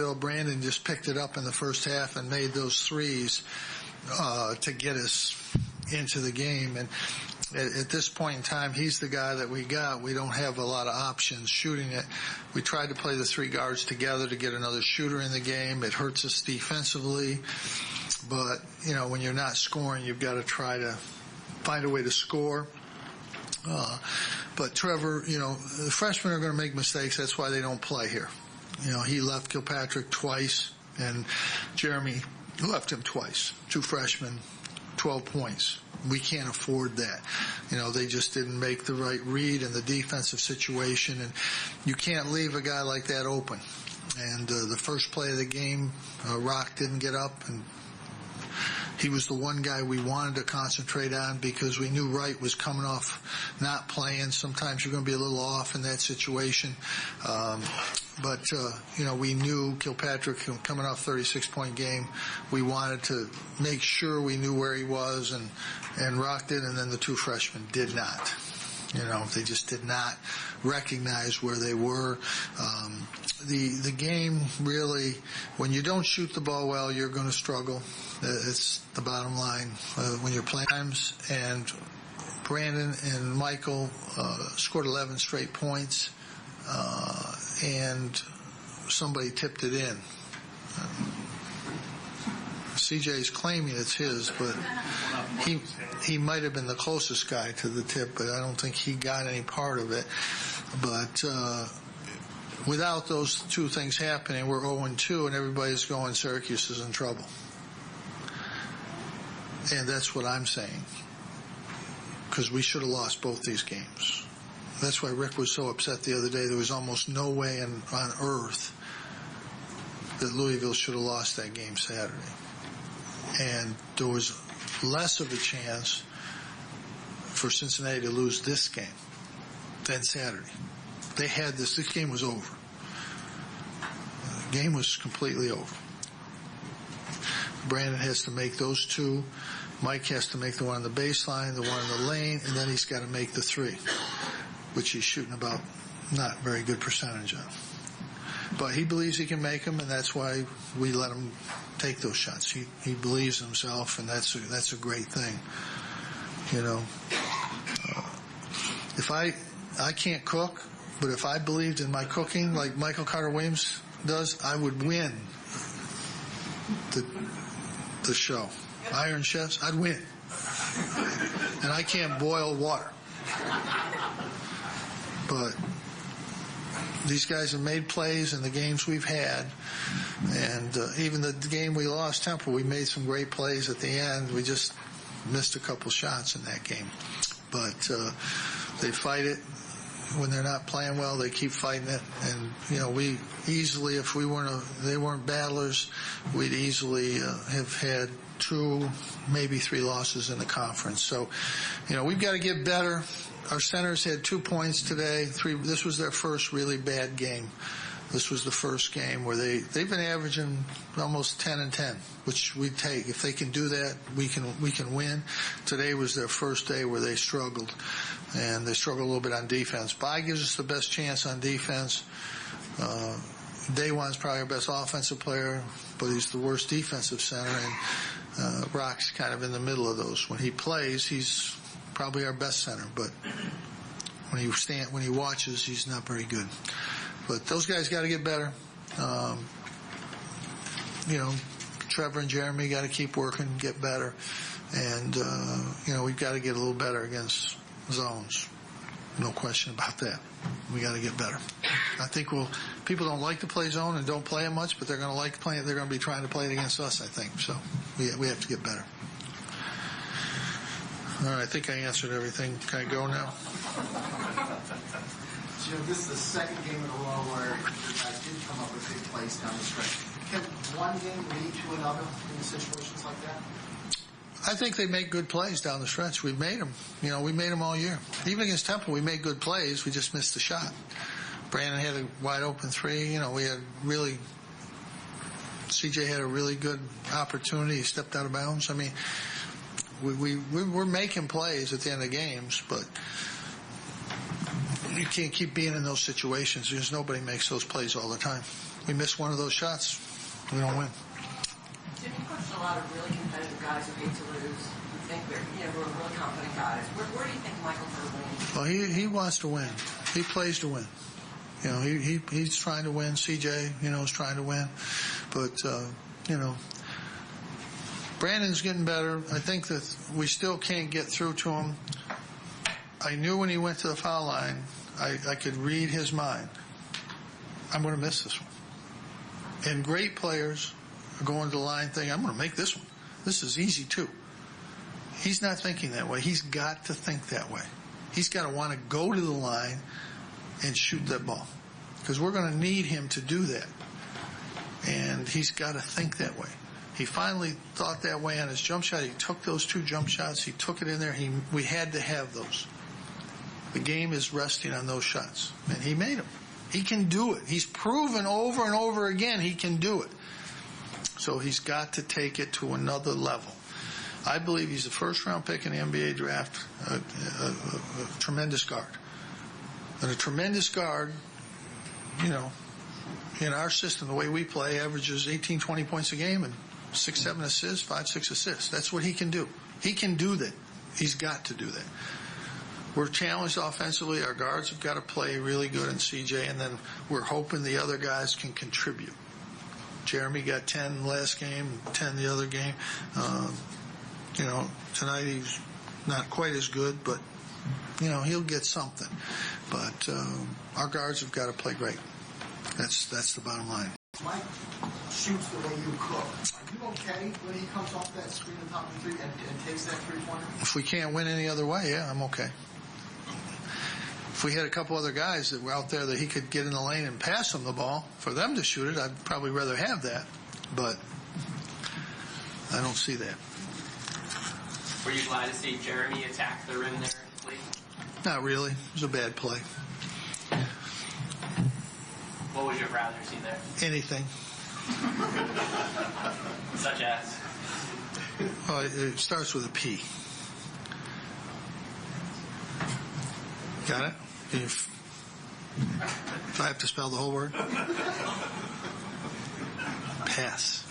Louisville, Brandon just picked it up in the first half and made those threes to get us into the game. And at this point in time, he's the guy that we got. We don't have a lot of options shooting it. We tried to play the three guards together to get another shooter in the game. It hurts us defensively. But, when you're not scoring, you've got to try to find a way to score. But Trevor, the freshmen are going to make mistakes. That's why they don't play here. He left Kilpatrick twice, and Jeremy left him twice. 2 freshmen, 12 points. We can't afford that. They just didn't make the right read in the defensive situation, and you can't leave a guy like that open. And the first play of the game, Rock didn't get up, and he was the one guy we wanted to concentrate on because we knew Wright was coming off not playing. Sometimes you're going to be a little off in that situation. But we knew Kilpatrick coming off 36-point game. We wanted to make sure we knew where he was, and Rock did, and then the 2 freshmen did not. They just did not recognize where they were. The game really, when you don't shoot the ball well, you're going to struggle. It's the bottom line. When you're playing times, and Brandon and Michael scored 11 straight points, and somebody tipped it in. CJ's claiming it's his, but he might have been the closest guy to the tip, but I don't think he got any part of it. But without those 2 things happening, we're 0-2, and everybody's going, Syracuse is in trouble. And that's what I'm saying, because we should have lost both these games. That's why Rick was so upset the other day. There was almost no way on earth that Louisville should have lost that game Saturday. And there was less of a chance for Cincinnati to lose this game than Saturday. They had this game was over. The game was completely over. Brandon has to make those 2. Mike has to make the one on the baseline, the one in the lane, and then he's got to make the 3, which he's shooting about not very good percentage of. But he believes he can make them, and that's why we let him take those shots. He believes in himself, and that's a great thing. If I can't cook, but if I believed in my cooking like Michael Carter Williams does, I would win the show. Iron Chefs, I'd win. And I can't boil water. But these guys have made plays in the games we've had, and even the game we lost, Temple, we made some great plays at the end. We just missed a couple shots in that game. But they fight it. When they're not playing well, they keep fighting it. And, we easily, if they weren't battlers, we'd easily have had 2, maybe 3 losses in the conference. So, we've got to get better. Our centers had 2 points today. 3. This was their first really bad game. This was the first game where they've been averaging almost 10 and 10, which we take. If they can do that, we can win. Today was their first day where they struggled, and they struggled a little bit on defense. Bai gives us the best chance on defense. Daywan's probably our best offensive player, but he's the worst defensive center, and Rock's kind of in the middle of those. When he plays, he's probably our best center, but when he watches, he's not very good. But those guys got to get better. Trevor and Jeremy got to keep working, get better. And, we've got to get a little better against zones. No question about that. We got to get better. I think people don't like to play zone and don't play it much, but they're going to like playing it. They're going to be trying to play it against us, I think. So we have to get better. All right, I think I answered everything. Can I go now? This is the second game in a row where you guys did come up with big plays down the stretch. Can one game lead to another in situations like that? I think they make good plays down the stretch. We've made them. We made them all year. Even against Temple, we made good plays. We just missed the shot. Brandon had a wide open 3. We had really – CJ had a really good opportunity. He stepped out of bounds. I mean, we're making plays at the end of games, but – you can't keep being in those situations because nobody makes those plays all the time. we miss one of those shots, we don't win. Jim, you coached a lot of really competitive guys who hate to lose. You think they're, who are really confident guys. Where do you think Michael could win? Well, he wants to win. He plays to win. He's trying to win. CJ, is trying to win. But, Brandon's getting better. I think that we still can't get through to him. I knew when he went to the foul line, I could read his mind. I'm going to miss this one. And great players are going to the line thinking, I'm going to make this one. This is easy too. He's not thinking that way. He's got to think that way. He's got to want to go to the line and shoot that ball. Because we're going to need him to do that. And he's got to think that way. He finally thought that way on his jump shot. He took those 2 jump shots. He took it in there. We had to have those. The game is resting on those shots. And he made them. He can do it. He's proven over and over again he can do it. So he's got to take it to another level. I believe he's a first-round pick in the NBA draft, a tremendous guard. And a tremendous guard, in our system, the way we play, averages 18, 20 points a game and 6, 7 assists, 5, 6 assists. That's what he can do. He can do that. He's got to do that. We're challenged offensively. Our guards have got to play really good in CJ, and then we're hoping the other guys can contribute. Jeremy got 10 last game, 10 the other game. Tonight he's not quite as good, but, he'll get something. But our guards have got to play great. That's the bottom line. Mike shoots the way you cook. Are you okay when he comes off that screen on top of the 3 and takes that 3-pointer? If we can't win any other way, yeah, I'm okay. If we had a couple other guys that were out there that he could get in the lane and pass them the ball for them to shoot it, I'd probably rather have that. But I don't see that. Were you glad to see Jeremy attack the rim there, Lee? Not really. It was a bad play. What would you rather see there? Anything. Such as? Well, it starts with a P. Got it? Do I have to spell the whole word? Pass.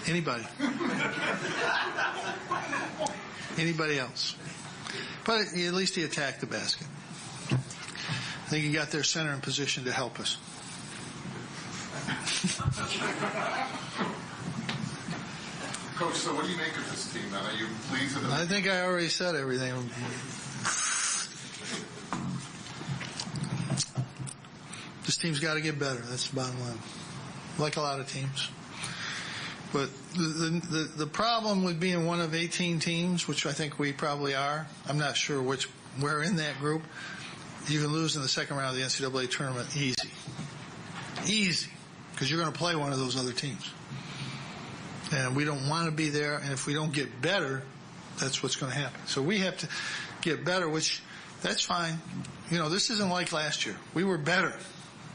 Anybody. Anybody else. But at least he attacked the basket. I think he got their center in position to help us. Coach, so what do you make of this team? Are you pleased with it? I think I already said everything. This team's got to get better. That's the bottom line. Like a lot of teams. But the problem with being one of 18 teams, which I think we probably are, I'm not sure which, we're in that group. You can lose in the second round of the NCAA tournament easy. Easy. Because you're going to play one of those other teams. And we don't want to be there, and if we don't get better, that's what's going to happen. So we have to get better, which, that's fine. This isn't like last year. We were better.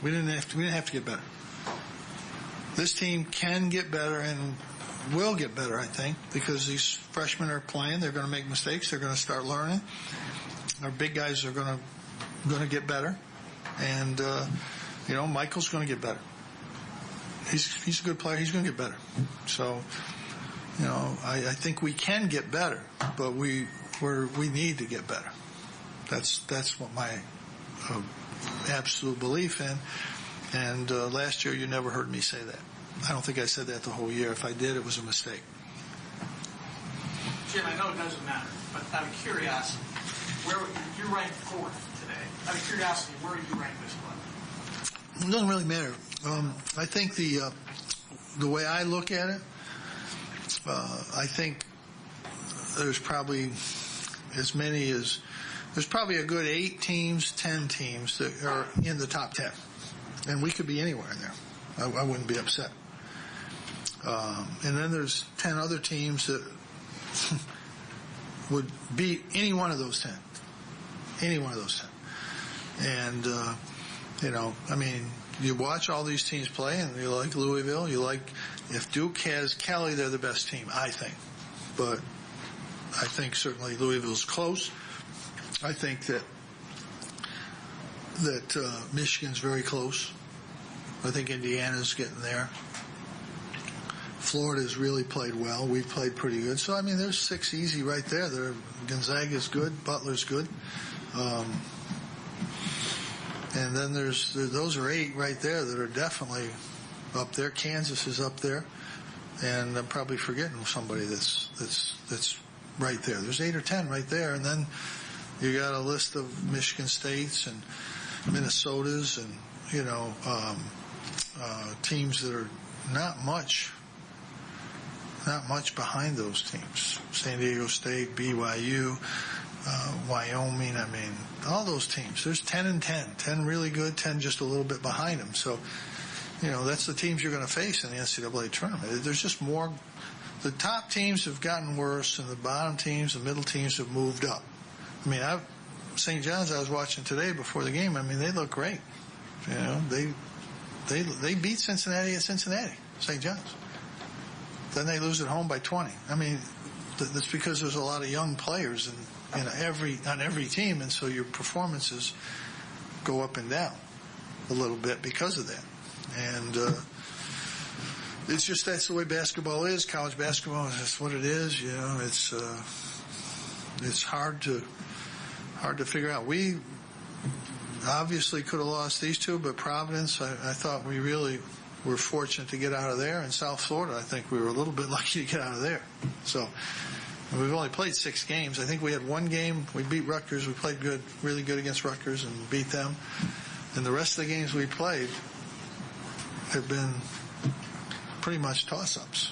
We didn't have to get better. This team can get better and will get better, I think, because these freshmen are playing. They're going to make mistakes. They're going to start learning. Our big guys are going to get better. And, Michael's going to get better. He's a good player. He's going to get better. So, I think we can get better, but we need to get better. That's what my absolute belief in. And last year, you never heard me say that. I don't think I said that the whole year. If I did, it was a mistake. Jim, I know it doesn't matter, but out of curiosity, where you ranked 4th today? Out of curiosity, where do you rank this club? It doesn't really matter. I think the way I look at it, I think there's probably as many as there's probably a good 8 teams, 10 teams that are in the top 10, and we could be anywhere in there. I wouldn't be upset. And then there's 10 other teams that would beat any one of those 10. Any one of those 10. And you watch all these teams play, and you like Louisville. You like, if Duke has Kelly, they're the best team, I think. But I think certainly Louisville's close. I think that that Michigan's very close. I think Indiana's getting there. Florida's really played well. We've played pretty good. So, I mean, there's 6 easy right there. Gonzaga's good. Butler's good. And then those are 8 right there that are definitely up there. Kansas is up there. And I'm probably forgetting somebody that's right there. There's 8 or 10 right there. And then you got a list of Michigan States and Minnesotas and, teams that are not much behind those teams. San Diego State, BYU, Wyoming, I mean, all those teams. There's 10 and 10. 10 really good, 10 just a little bit behind them. So, that's the teams you're going to face in the NCAA tournament. There's just more. The top teams have gotten worse, and the bottom teams, the middle teams have moved up. I mean, St. John's I was watching today before the game, I mean, they look great. They beat Cincinnati at Cincinnati, St. John's. Then they lose at home by 20. I mean, that's because there's a lot of young players on every team, and so your performances go up and down a little bit because of that. And it's just that's the way basketball is. College basketball is what it is. It's hard to figure out. We obviously could have lost these 2, but Providence, I thought we really were fortunate to get out of there. And South Florida, I think we were a little bit lucky to get out of there. So we've only played 6 games. I think we had 1 game. We beat Rutgers. We played good, really good against Rutgers and beat them. And the rest of the games we played have been pretty much toss-ups.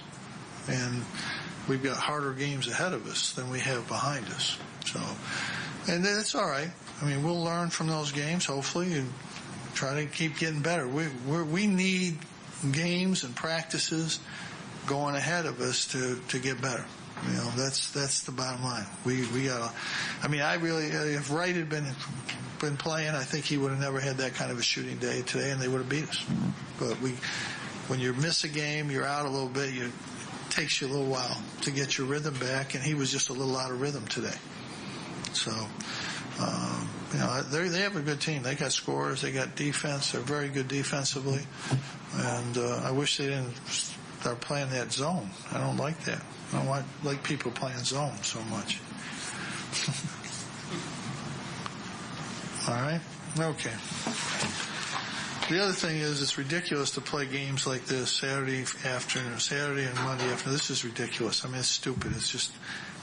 And we've got harder games ahead of us than we have behind us. So, and that's all right. I mean, we'll learn from those games, hopefully, and try to keep getting better. We need games and practices going ahead of us to get better. That's the bottom line. We gotta. I mean, I really, if Wright had been playing, I think he would have never had that kind of a shooting day today, and they would have beat us. But when you miss a game, you're out a little bit. It takes you a little while to get your rhythm back, and he was just a little out of rhythm today. So, they have a good team. They got scorers. They got defense. They're very good defensively. And I wish they didn't start playing that zone. I don't like that. I don't like people playing zone so much. All right? Okay. The other thing is it's ridiculous to play games like this Saturday and Monday afternoon. This is ridiculous. I mean, it's stupid. It's just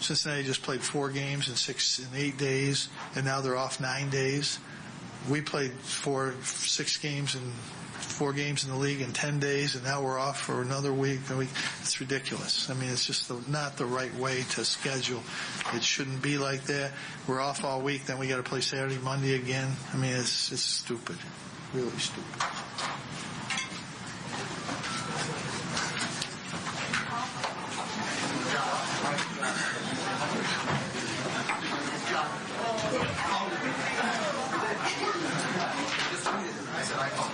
Cincinnati just played 4 games in 8 days, and now they're off 9 days. We played 6 games and 4 games in the league in 10 days, and now we're off for another week. It's ridiculous. I mean, it's just not the right way to schedule. It shouldn't be like that. We're off all week, then we got to play Saturday, Monday again. I mean, it's stupid. Really stupid. I said I called